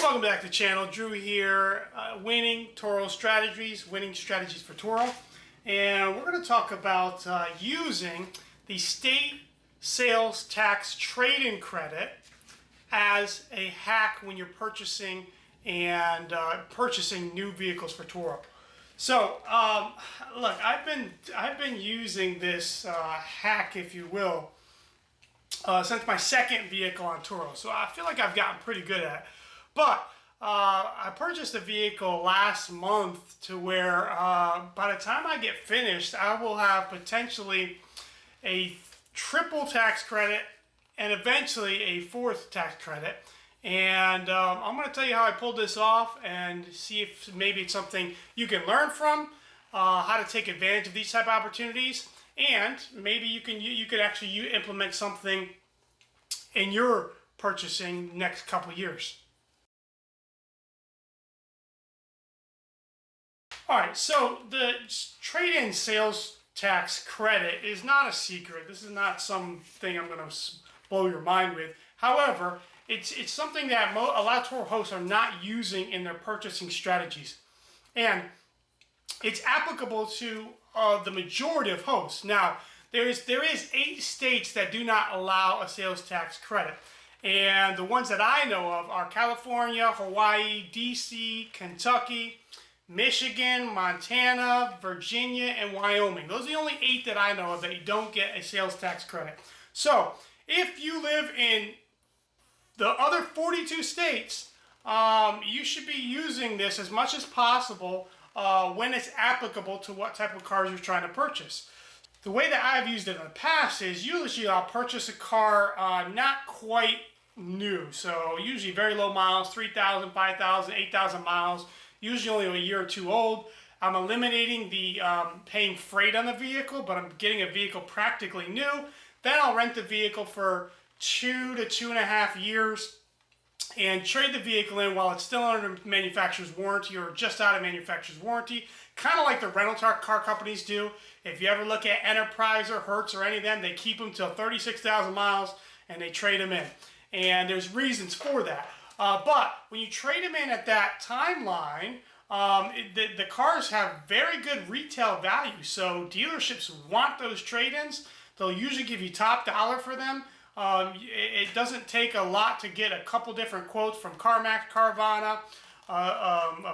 Welcome back to the channel. Drew here, winning strategies for Turo. And we're going to talk about using the state sales tax trade-in credit as a hack when you're purchasing new vehicles for Turo. So, look, I've been using this hack, if you will, since my second vehicle on Turo. So I feel like I've gotten pretty good at it. But I purchased a vehicle last month to where by the time I get finished, I will have potentially a triple tax credit and eventually a fourth tax credit. And I'm going to tell you how I pulled this off and see if maybe it's something you can learn from, how to take advantage of these type of opportunities, and maybe you could actually implement something in your purchasing next couple years. All right, so the trade-in sales tax credit is not a secret. This is not something I'm going to blow your mind with. However, it's something that a lot of Turo hosts are not using in their purchasing strategies. And it's applicable to the majority of hosts. Now, there is 8 states that do not allow a sales tax credit. And the ones that I know of are California, Hawaii, DC, Kentucky, Michigan, Montana, Virginia, and Wyoming. Those are the only 8 that I know of that you don't get a sales tax credit. So, if you live in the other 42 states, you should be using this as much as possible when it's applicable to what type of cars you're trying to purchase. The way that I've used it in the past is usually I'll purchase a car not quite new. So usually very low miles, 3,000, 5,000, 8,000 miles. Usually only a year or two old. I'm eliminating the paying freight on the vehicle, but I'm getting a vehicle practically new. Then I'll rent the vehicle for 2 to 2.5 years and trade the vehicle in while it's still under manufacturer's warranty or just out of manufacturer's warranty. Kind of like the rental car companies do. If you ever look at Enterprise or Hertz or any of them, they keep them till 36,000 miles and they trade them in. And there's reasons for that. But when you trade them in at that timeline, the cars have very good retail value. So dealerships want those trade-ins. They'll usually give you top dollar for them. It doesn't take a lot to get a couple different quotes from CarMax, Carvana,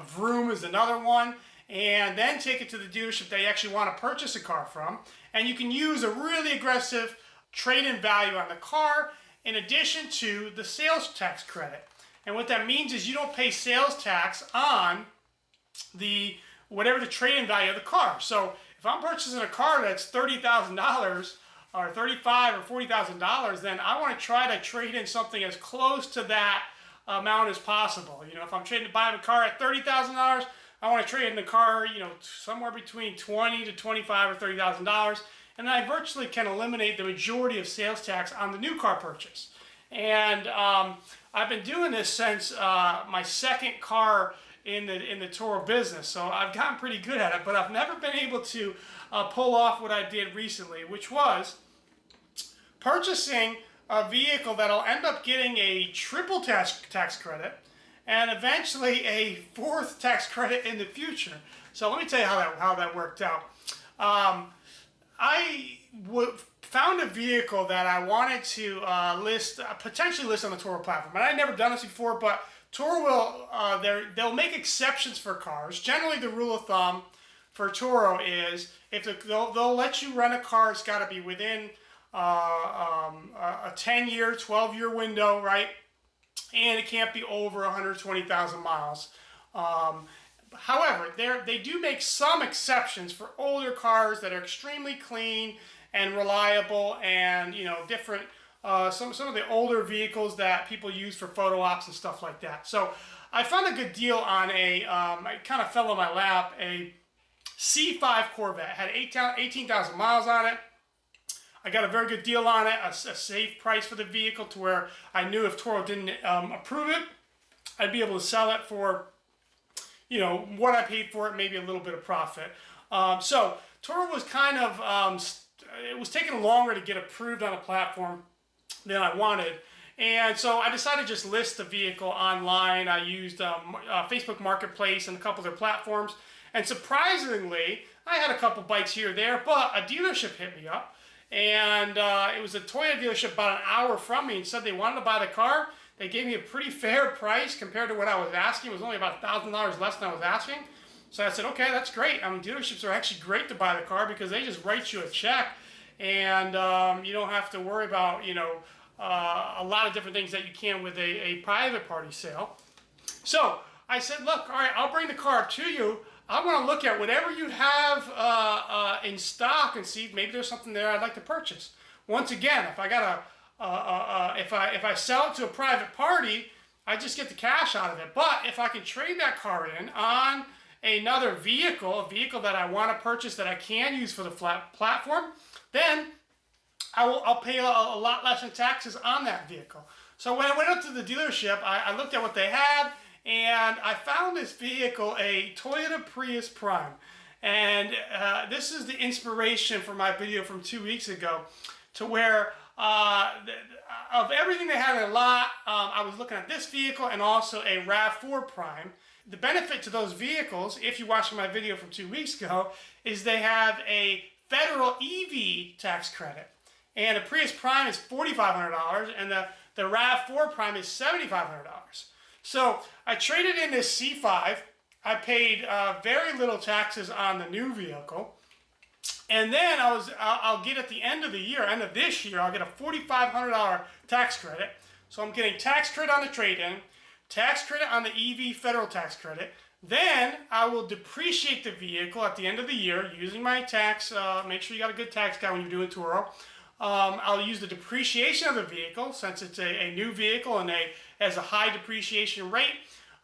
Vroom is another one, and then take it to the dealership that you actually want to purchase a car from. And you can use a really aggressive trade-in value on the car in addition to the sales tax credit. And what that means is you don't pay sales tax on whatever the trade-in value of the car. So if I'm purchasing a car that's $30,000 or $35,000 or $40,000, then I want to try to trade in something as close to that amount as possible. You know, if I'm buying a car at $30,000, I want to trade in the car, you know, somewhere between $20,000 to $25,000 or $30,000, and I virtually can eliminate the majority of sales tax on the new car purchase. And I've been doing this since my second car in the Turo business, so I've gotten pretty good at it, but I've never been able to pull off what I did recently, which was purchasing a vehicle that'll end up getting a triple tax credit and eventually a fourth tax credit in the future. So let me tell you how that worked out. I found a vehicle that I wanted to potentially list on the Turo platform. And I'd never done this before, but Turo will, they'll make exceptions for cars. Generally, the rule of thumb for Turo is they'll let you rent a car, it's got to be within a 10-year, 12-year window, right? And it can't be over 120,000 miles. However, they do make some exceptions for older cars that are extremely clean and reliable, and different some of the older vehicles that people use for photo ops and stuff like that. So I found a good deal on it kind of fell in my lap, a C5 Corvette. Had 18,000 miles on it. I got a very good deal on it, a safe price for the vehicle to where I knew if Turo didn't approve it, I'd be able to sell it for, what I paid for it, maybe a little bit of profit. So Turo was kind of, it was taking longer to get approved on a platform than I wanted. And so I decided to just list the vehicle online. I used Facebook Marketplace and a couple of their platforms. And surprisingly, I had a couple bites here or there, but a dealership hit me up. And it was a Toyota dealership about an hour from me and said they wanted to buy the car. They gave me a pretty fair price compared to what I was asking. It was only about $1,000 less than I was asking. So I said, okay, that's great. Dealerships are actually great to buy the car because they just write you a check, and you don't have to worry about, a lot of different things that you can with a private party sale. So I said, look, all right, I'll bring the car up to you. I want to look at whatever you have in stock and see if maybe there's something there I'd like to purchase. Once again, if I got if I sell it to a private party, I just get the cash out of it. But if I can trade that car in on another vehicle, a vehicle that I want to purchase that I can use for the platform, then I'll pay a lot less in taxes on that vehicle. So when I went up to the dealership, I looked at what they had, and I found this vehicle, a Toyota Prius Prime. And this is the inspiration for my video from 2 weeks ago, to where of everything they had in a lot, I was looking at this vehicle and also a RAV4 Prime. The benefit to those vehicles, if you watched my video from 2 weeks ago, is they have a federal EV tax credit. And the Prius Prime is $4,500, and the RAV4 Prime is $7,500. So I traded in this C5. I paid very little taxes on the new vehicle. And then I'll get at the end of the year, end of this year, I'll get a $4,500 tax credit. So I'm getting tax credit on the trade-in, tax credit on the EV federal tax credit. Then I will depreciate the vehicle at the end of the year using my tax. Make sure you got a good tax guy when you're doing Turo. I'll use the depreciation of the vehicle since it's a new vehicle and has a high depreciation rate.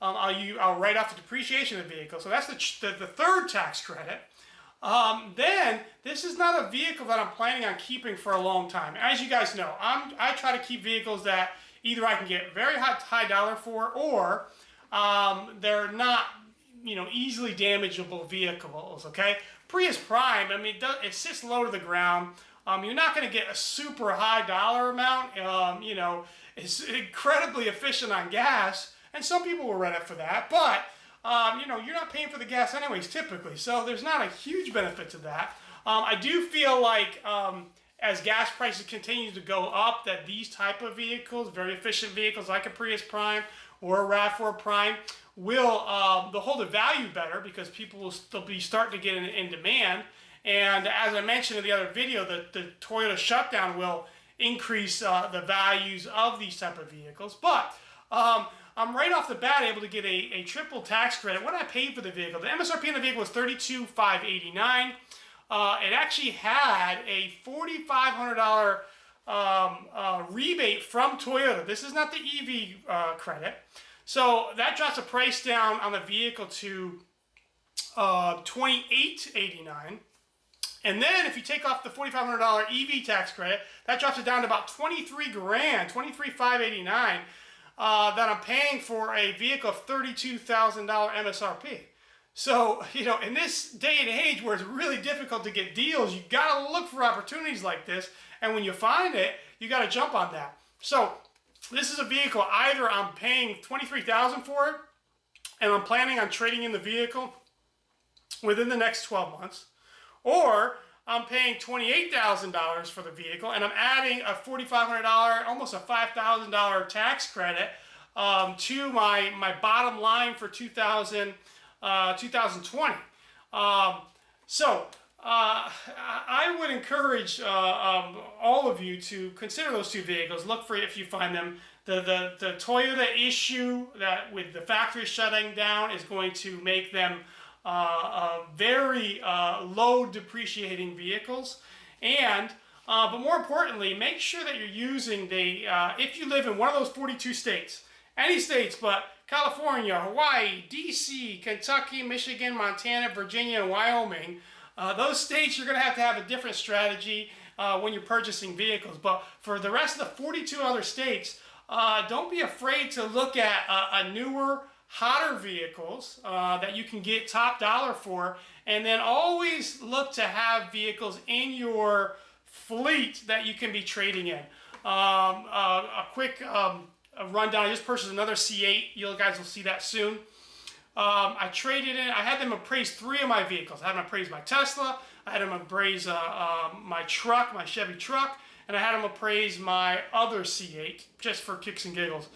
I'll write off the depreciation of the vehicle. So that's the third tax credit. Then this is not a vehicle that I'm planning on keeping for a long time. As you guys know, I try to keep vehicles that either I can get very high dollar for, or they're not easily damageable vehicles. Okay, Prius Prime, I mean, it sits low to the ground. You're not going to get a super high dollar amount. It's incredibly efficient on gas, and some people will rent it for that, but you're not paying for the gas anyways typically, so there's not a huge benefit to that. I do feel like as gas prices continue to go up, that these type of vehicles, very efficient vehicles like a Prius Prime or a RAV4 Prime, will hold the value better because people will still be starting to get in demand. And as I mentioned in the other video, the Toyota shutdown will increase the values of these type of vehicles. But I'm right off the bat able to get a triple tax credit. What I paid for the vehicle, the MSRP on the vehicle was $32,589. It actually had a $4,500 rebate from Toyota. This is not the EV credit. So that drops the price down on the vehicle to $28,89. And then if you take off the $4,500 EV tax credit, that drops it down to about $23,000, $23,589 that I'm paying for a vehicle of $32,000 MSRP. So, in this day and age where it's really difficult to get deals, you got to look for opportunities like this. And when you find it, you got to jump on that. So this is a vehicle, either I'm paying $23,000 for it, and I'm planning on trading in the vehicle within the next 12 months, or I'm paying $28,000 for the vehicle, and I'm adding a $4,500, almost a $5,000 tax credit to my bottom line for 2020. I would encourage all of you to consider those two vehicles. Look for it if you find them. The Toyota issue that with the factory shutting down is going to make them very low depreciating vehicles, and but more importantly, make sure that you're using if you live in one of those 42 states, any states but California, Hawaii, DC, Kentucky, Michigan, Montana, Virginia, and Wyoming, those states you're going to have a different strategy when you're purchasing vehicles. But for the rest of the 42 other states, don't be afraid to look at a newer, hotter vehicles that you can get top dollar for, and then always look to have vehicles in your fleet that you can be trading in. a quick a rundown. I just purchased another C8. You guys will see that soon. I traded in. I had them appraise 3 of my vehicles. I had them appraise my Tesla. I had them appraise my truck, my Chevy truck, and I had them appraise my other C8 just for kicks and giggles.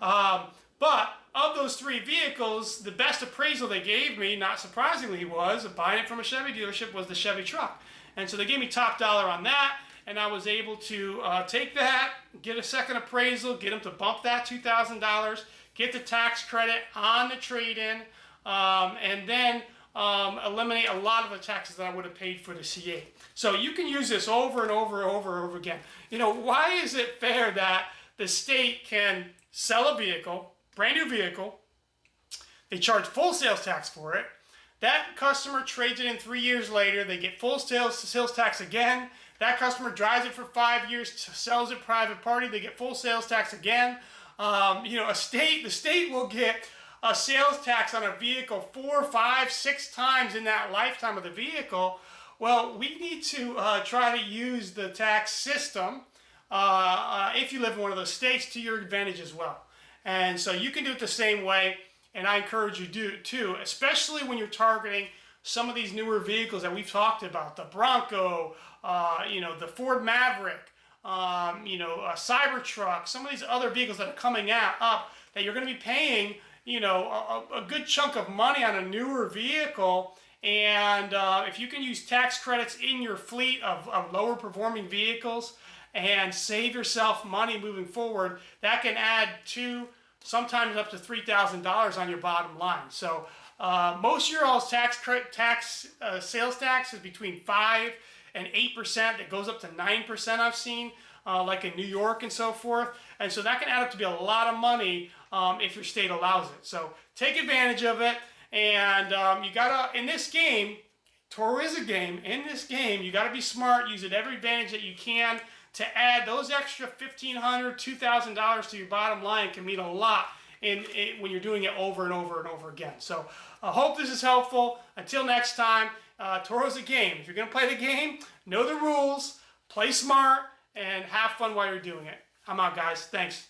But of those 3 vehicles, the best appraisal they gave me, not surprisingly, was buying it from a Chevy dealership was the Chevy truck. And so they gave me top dollar on that, and I was able to take that, get a second appraisal, get them to bump that $2,000, get the tax credit on the trade-in, and then eliminate a lot of the taxes that I would have paid for the C8. So you can use this over and over and over and over again. You know, why is it fair that the state can sell a vehicle, brand new vehicle, they charge full sales tax for it, that customer trades it in 3 years later, they get full sales tax again, that customer drives it for 5 years, sells it private party, they get full sales tax again. You know, the state will get a sales tax on a vehicle 4, 5, 6 times in that lifetime of the vehicle. Well, we need to try to use the tax system, if you live in one of those states, to your advantage as well. And so you can do it the same way, and I encourage you to do it too, especially when you're targeting some of these newer vehicles that we've talked about, the Bronco, you know, the Ford Maverick, you know, a Cybertruck, some of these other vehicles that are coming up that you're going to be paying, you know, a good chunk of money on a newer vehicle. And if you can use tax credits in your fleet of lower performing vehicles and save yourself money moving forward, that can add to sometimes up to $3,000 on your bottom line. So most of your all's sales tax is between 5 and 8%. That goes up to 9% I've seen, like in New York and so forth. And so that can add up to be a lot of money if your state allows it. So take advantage of it. And you gotta, in this game, Turo is a game. In this game, you gotta be smart. Use it every advantage that you can to add those extra $1,500, $2,000 to your bottom line. Can mean a lot when you're doing it over and over and over again. So I hope this is helpful. Until next time, Turo's a game. If you're gonna play the game, know the rules, play smart, and have fun while you're doing it. I'm out, guys. Thanks.